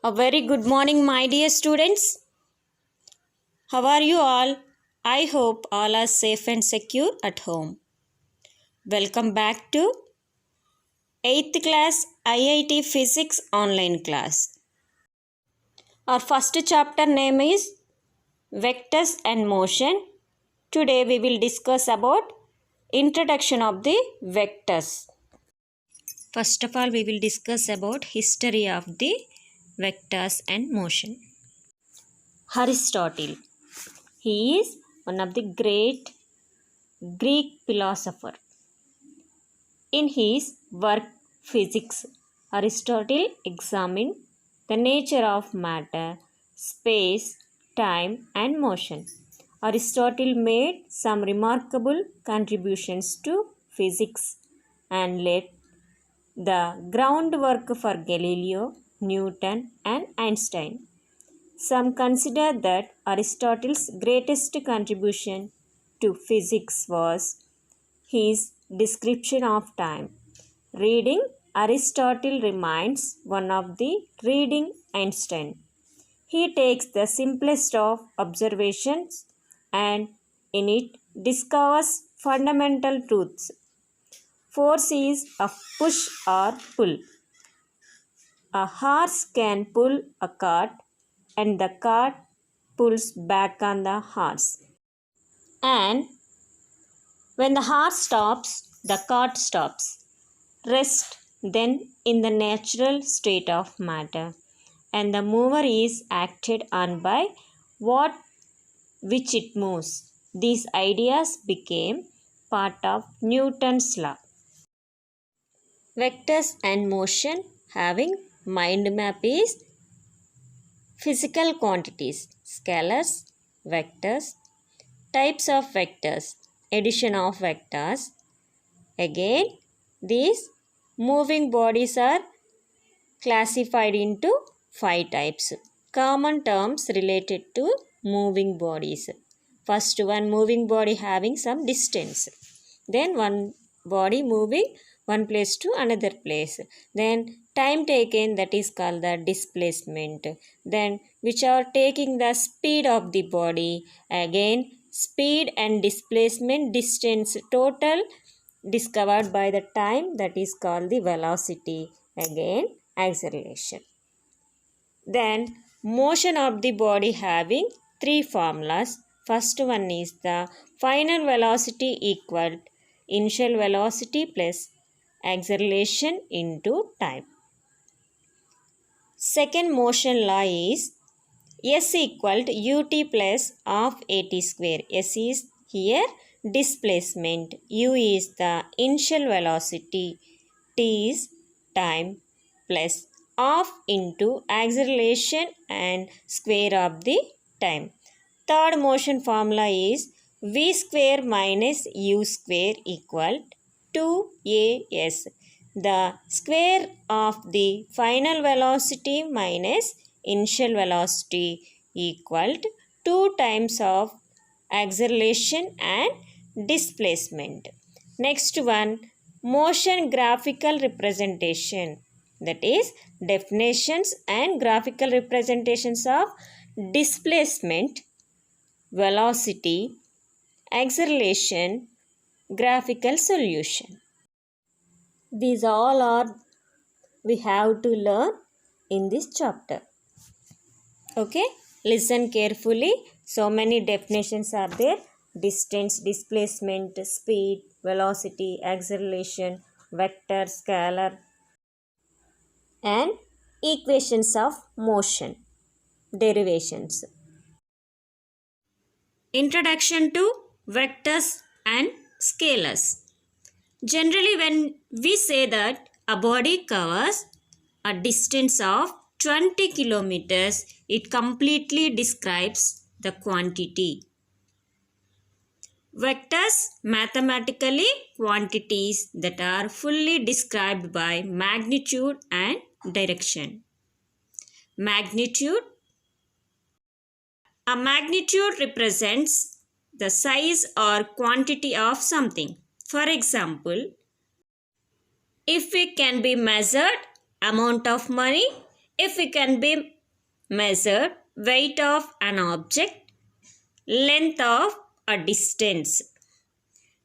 A very good morning, my dear students. How are you all? I hope all are safe and secure at home. Welcome back to 8th class IIT Physics online class. Our first chapter name is Vectors and Motion. Today we will discuss about introduction of the vectors. First of all, we will discuss about history of the vectors and motion. Aristotle. He is one of the great Greek philosopher. In his work Physics, Aristotle examined the nature of matter, space, time and motion. Aristotle made some remarkable contributions to physics and laid the groundwork for Galileo, Newton and Einstein. Some consider that Aristotle's greatest contribution to physics was his description of time. Reading Aristotle reminds one of the reading Einstein. He takes the simplest of observations and in it discovers fundamental truths. Force is a push or pull. A horse can pull a cart and the cart pulls back on the horse. And when the horse stops, the cart stops. Rest then in the natural state of matter, and the mover is acted on by which it moves. These ideas became part of Newton's law. Vectors and motion having mind map is physical quantities, scalars, vectors, types of vectors, addition of vectors. Again, these moving bodies are classified into 5 types. Common terms related to moving bodies. First one, moving body having some distance. Then one body moving one place to another place. Then time taken, that is called the displacement. Then which are taking the speed of the body. Again speed and displacement, distance total discovered by the time, that is called the velocity. Again acceleration. Then motion of the body having 3 formulas. First one is the final velocity equal initial velocity plus acceleration into time. Second motion law is S equal to ut plus half at square. S is here displacement, u is the initial velocity, t is time plus half into acceleration and square of the time. Third motion formula is v square minus u square equal 2as. The square of the final velocity minus initial velocity equal to 2 times of acceleration and displacement. Next one, motion graphical representation. That is definitions and graphical representations of displacement, velocity, acceleration, graphical solution. These all are we have to learn in this chapter. Okay, listen carefully. So many definitions are there. Distance, displacement, speed, velocity, acceleration, vector, scalar and equations of motion, derivations. Introduction to vectors and scalars. Generally, when we say that a body covers a distance of 20 kilometers, it completely describes the quantity. Vectors, mathematically quantities that are fully described by magnitude and direction. Magnitude. A magnitude represents the size or quantity of something. For example, if it can be measured, amount of money, if it can be measure weight of an object, length of a distance,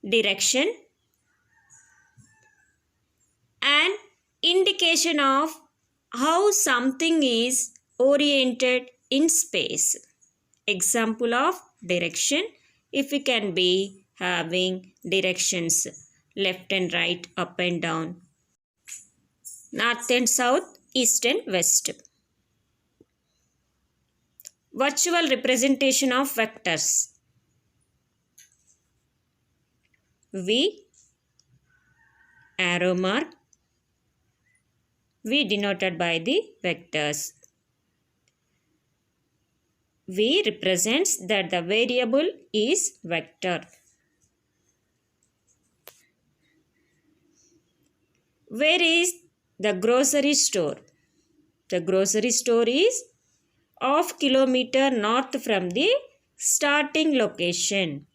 direction, an indication of how something is oriented in space. Example of direction, if we can be having directions left and right, up and down, north and south, east and west. Virtual representation of vectors. V, arrow mark, V denoted by the vectors. V represents that the variable is vector. Where is the grocery store? The grocery store is half kilometer north from the starting location.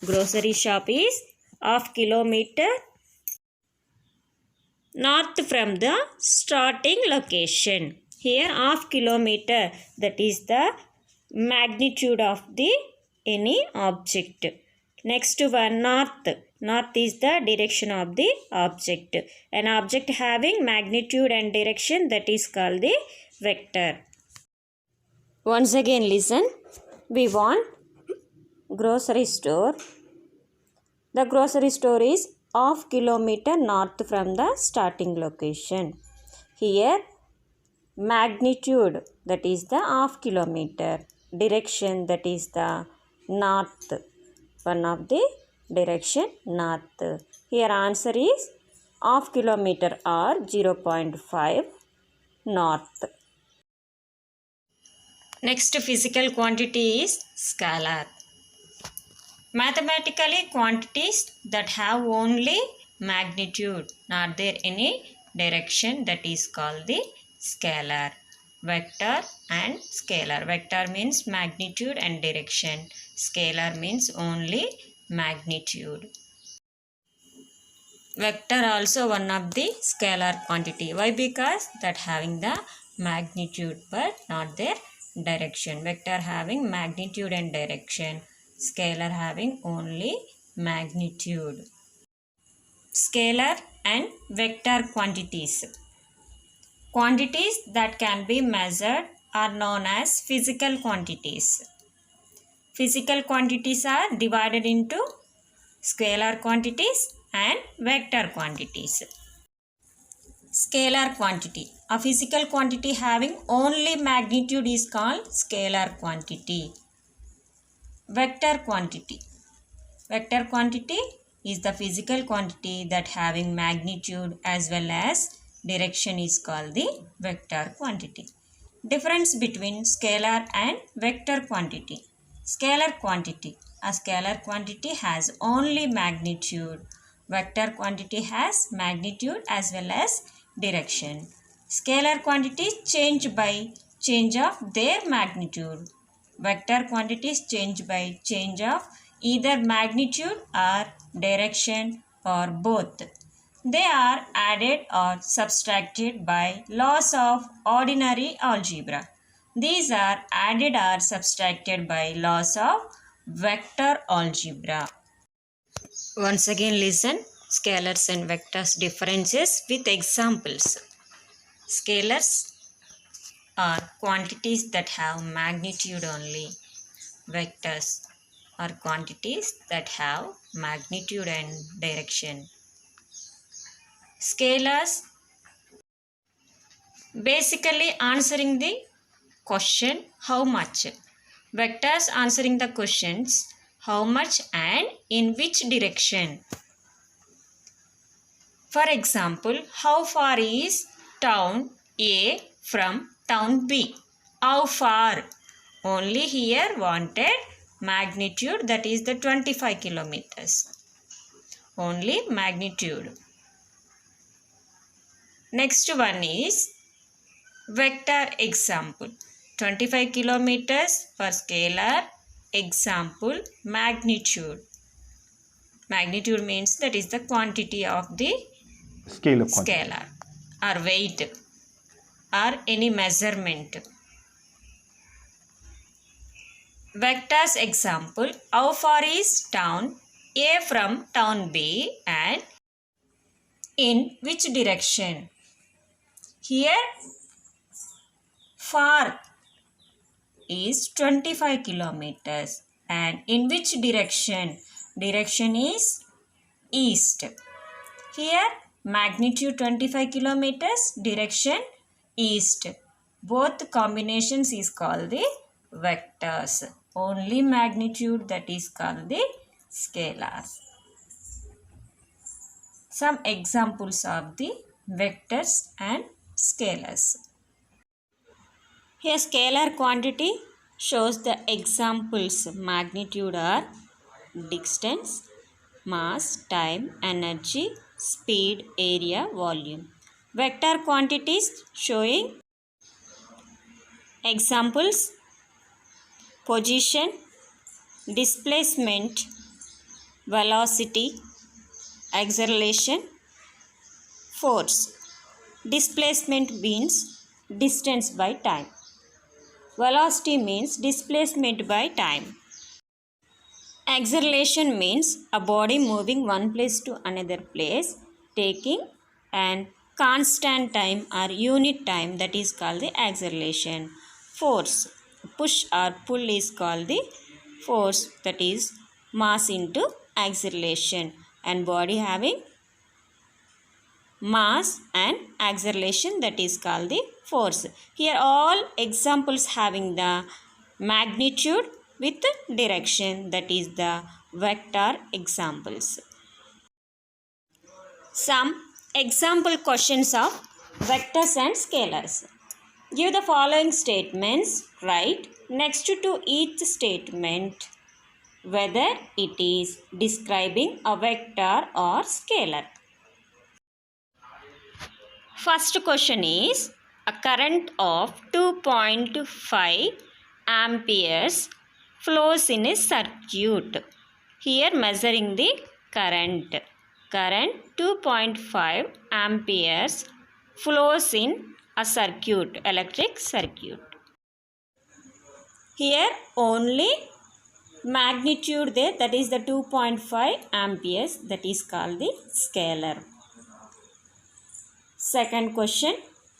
Grocery shop is half kilometer north from the starting location. Here half kilometer, that is the magnitude of the any object. Next one, north. North is the direction of the object. An object having magnitude and direction, that is called the vector. Once again listen. We want grocery store. The grocery store is half kilometer north from the starting location. Here magnitude, that is the half kilometer. Direction, that is the north. One of the direction north. Here answer is half kilometer or 0.5 north. Next physical quantity is scalar. Mathematically, quantities that have only magnitude, not there any direction, that is called the scalar. Vector and scalar. Vector means magnitude and direction. Scalar means only magnitude. Vector also one of the scalar quantity. Why? Because that having the magnitude but not their direction. Vector having magnitude and direction. Scalar having only magnitude. Scalar and vector quantities. Quantities that can be measured are known as physical quantities. Physical quantities are divided into scalar quantities and vector quantities. Scalar quantity. A physical quantity having only magnitude is called scalar quantity. Vector quantity. Vector quantity is the physical quantity that having magnitude as well as direction is called the vector quantity. Difference between scalar and vector quantity. Scalar quantity. A scalar quantity has only magnitude. Vector quantity has magnitude as well as direction. Scalar quantities change by change of their magnitude. Vector quantities change by change of either magnitude or direction or both. They are added or subtracted by laws of ordinary algebra. These are added or subtracted by laws of vector algebra. Once again listen. Scalars and vectors differences with examples. Scalars are quantities that have magnitude only. Vectors are quantities that have magnitude and direction. Scalars basically answering the question how much. Vectors answering the questions how much and in which direction. For example, how far is town A from town B? How far? Only here wanted magnitude, that is the 25 kilometers. Only magnitude. Next one is vector example. 25 kilometers for scalar. Example magnitude. Magnitude means that is the quantity of the scalar or weight. or any measurement. Vectors example, how far is town A from town B and in which direction? Here far is 25 kilometers and in which direction? Direction is east. Here magnitude 25 kilometers, direction east. Both combinations is called the vectors. Only magnitude, that is called the scalars. Some examples of the vectors and scalars. Here scalar quantity shows the examples magnitude are distance, mass, time, energy, speed, area, volume. Vector quantities showing examples position, displacement, velocity, acceleration, force. Displacement means distance by time. Velocity means displacement by time. Acceleration means a body moving one place to another place, taking an constant time or unit time, that is called the acceleration. Force, push or pull, is called the force, that is mass into acceleration, and body having mass and acceleration, that is called the force. Here all examples having the magnitude with direction, that is the vector examples. Some example questions of vectors and scalars. Give the following statements, write next to each statement whether it is describing a vector or scalar. First question is, a current of 2.5 amperes flows in a circuit. Here measuring the current. Current 2.5 amperes flows in a circuit, electric circuit. Here only magnitude there, that is the 2.5 amperes, that is called the scalar. Second question,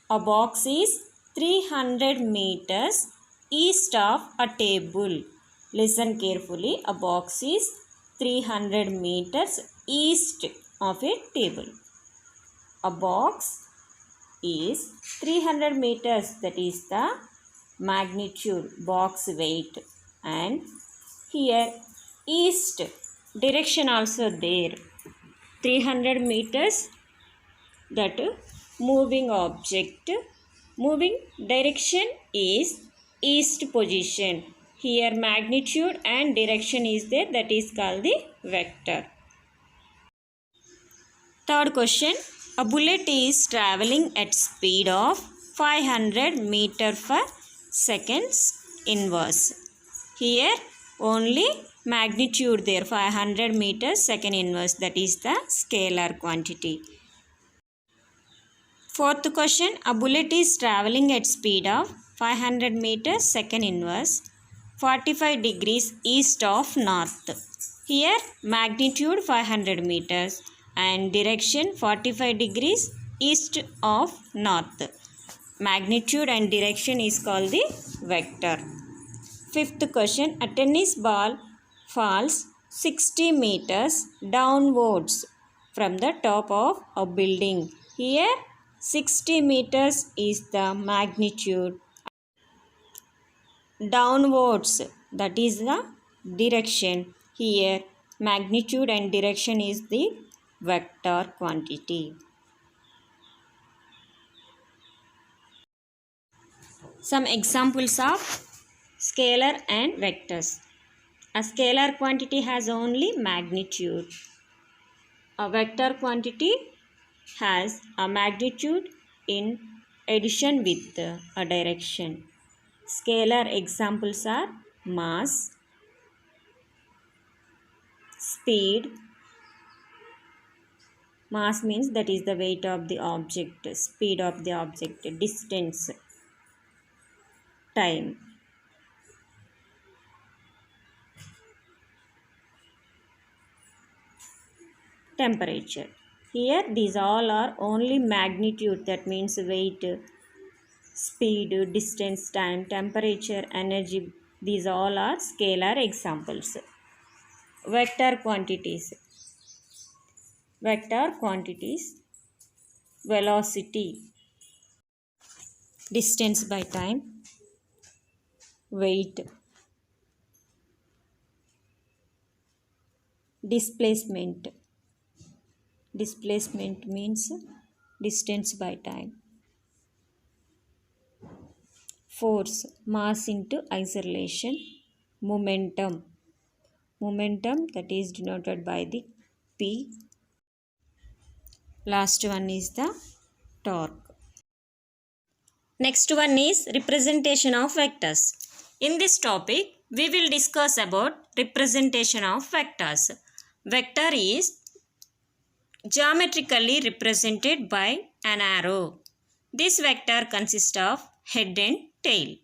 a box is 300 meters east of a table. Listen carefully, a box is 300 meters east of a table. A box is 300 meters, that is the magnitude, box weight, and here east direction also there, 300 meters, that moving object, moving direction is east position. Here magnitude and direction is there, that is called the vector. Third question, a bullet is traveling at speed of 500 meter per seconds inverse. Here only magnitude there, 500 meters second inverse, that is the scalar quantity. Fourth question, a bullet is traveling at speed of 500 meters second inverse 45 degrees east of north. Here magnitude 500 meters and direction 45 degrees east of north. Magnitude and direction is called the vector. Fifth question, a tennis ball falls 60 meters downwards from the top of a building. Here 60 meters is the magnitude. Downwards, that is the direction. Here magnitude and direction is the vector quantity. Some examples of scalar and vectors. A scalar quantity has only magnitude. A vector quantity has a magnitude in addition with a direction. Scalar examples are mass, speed, Mass means that is the weight of the object, speed of the object, distance, time. Temperature. Here these all are only magnitude, that means weight, speed, distance, time, temperature, energy. These all are scalar examples. Vector quantities. Vector quantities. Velocity, distance by time, weight, displacement. Displacement means distance by time. Force, mass into acceleration. Momentum. Momentum, that is denoted by the P. Last one is the torque. Next one is representation of vectors. In this topic, we will discuss about representation of vectors. Vector is geometrically represented by an arrow. This vector consists of head and tail.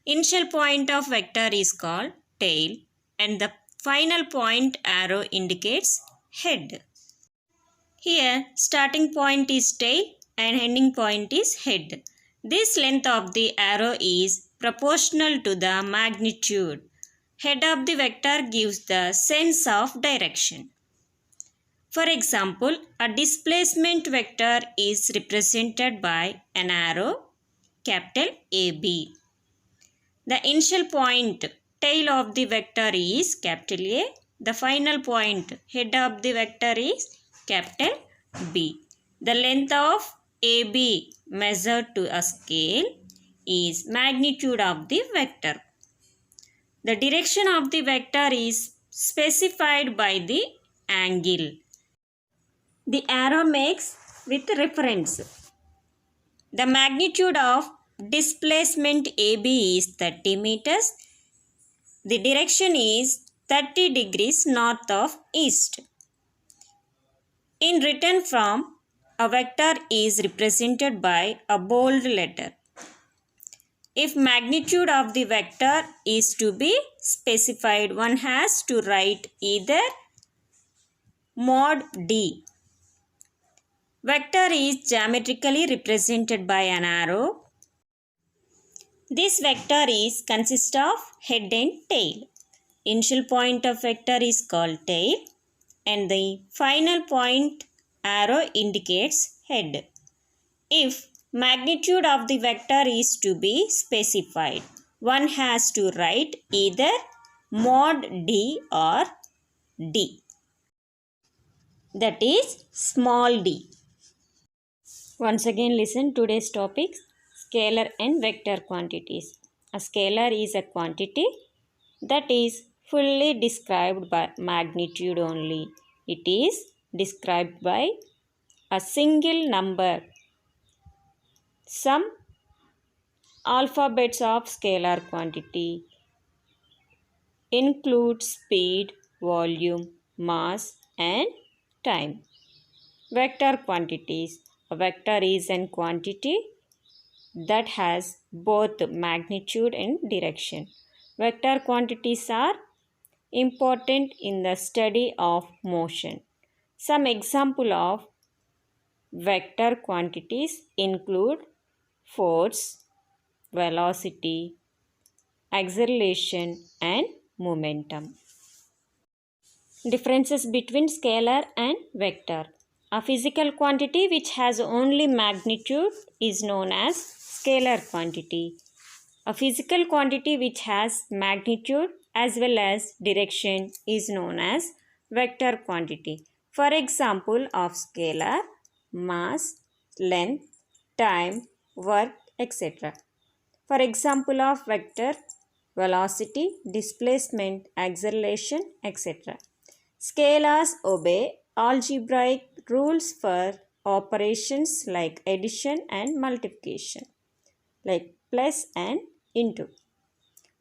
Initial point of vector is called tail and the final point arrow indicates head. Here starting point is tail and ending point is head. This length of the arrow is proportional to the magnitude. Head of the vector gives the sense of direction. For example, a displacement vector is represented by an arrow capital AB. The initial point tail of the vector is capital A. The final point head of the vector is capital B. The length of AB measured to a scale is magnitude of the vector. The direction of the vector is specified by the angle the arrow makes with reference. The magnitude of displacement AB is 30 meters. The direction is 30 degrees north of east. In written form, a vector is represented by a bold letter. If magnitude of the vector is to be specified, one has to write either mod D. Vector is geometrically represented by an arrow. This vector is consists of head and tail. Initial point of vector is called tail and the final point arrow indicates head. If magnitude of the vector is to be specified, one has to write either mod D or D. That is small d. Once again listen today's topics, scalar and vector quantities. A scalar is a quantity that is fully described by magnitude only. It is described by a single number. Some alphabets of scalar quantity include speed, volume, mass and time. Vector quantities. A vector is a quantity that has both magnitude and direction. Vector quantities are important in the study of motion. Some example of vector quantities include force, velocity, acceleration and momentum. Differences between scalar and vector. A physical quantity which has only magnitude is known as scalar quantity. A physical quantity which has magnitude as well as direction is known as vector quantity. For example of scalar, mass, length, time, work, etc. For example of vector, velocity, displacement, acceleration, etc. Scalars obey algebraic rules for operations like addition and multiplication, like plus and into.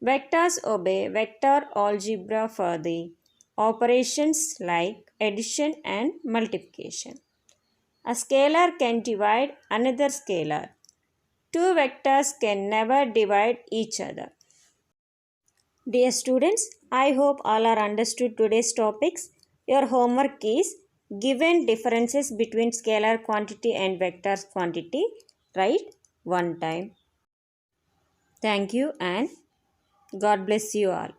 Vectors obey vector algebra for the operations like addition and multiplication. A scalar can divide another scalar. Two vectors can never divide each other. Dear students, I hope all are understood today's topics. Your homework is given differences between scalar quantity and vector quantity. Write one time. Thank you and God bless you all.